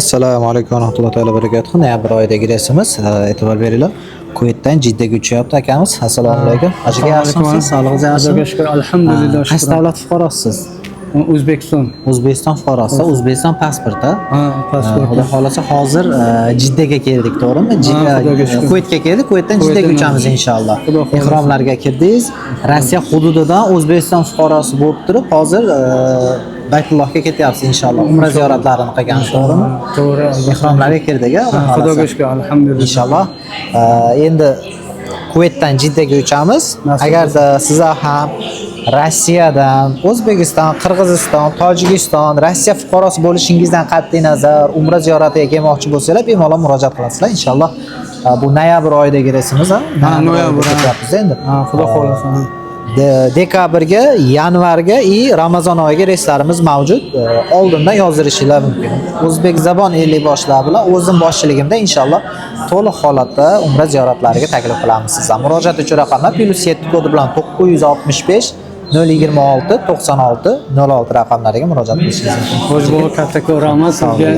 Assalomu alaykum va rahmatullohi va barakatuh. Noyabr oyidagi reysimiz, e'tibor beringlar. Kuveytdan Jiddaga uchayapti akamiz. Assalomu alaykum. Ajiga yaxshimisiz? Sog'lig'ingiz yaxshimi? Xudoga shukr, alhamdulillah. Qaysi davlat fuqarosisiz? O'zbekiston. O'zbekiston fuqarosi, O'zbekiston pasporti. Pasport. Xudo xolasa hozir Jiddaga keldik, to'g'rimi? Xudoga shukr. Kuveytga keldik, Kuveytdan Jiddaga uchamiz inshaalloh. Xudo xolasa. Ehromlarga kirdingiz. Rossiya hududidan O'zbekiston fuqarosi bo'lib turib, hozir Baytullohga ketyapsiz inshaalloh. Umra ziyoratlarini qilgansiz, to'g'rimi? To'g'ri. Ehromlarga kirdik, Xudoga shukr, alhamdulillah. inshaalloh. Endi Kuveytdan Jiddaga uchamiz. Agarda sizlar ham Rossiyadan, O'zbekiston, Qirg'iziston, Tojikiston, Rossiya fuqarosi bo'lishingizdan qat'iy nazar umra ziyoratiga kelmoqchi bo'lsangiz, bemalol murojaat qilasizlar inshaalloh. Bu noyabr oyidagi reysimiz, noyabr ketyapmiz endi. Xudo xolasa. Dekabrga, yanvarga Ramazon oyiga reyslarimiz mavjud. Oldindan yozdirishinglar mumkin. O'zbek zabon 50 boshlar bilan o'zim boshchiligimda inshaalloh to'liq holatda umra ziyoratlariga taklif qilamiz sizlar. Murojaat uchun raqamlar +7 kodi bilan 965 026 96 06 raqamlariga murojaat qilishingiz mumkin. Xo'sh, bu kattakon rahmat sizga.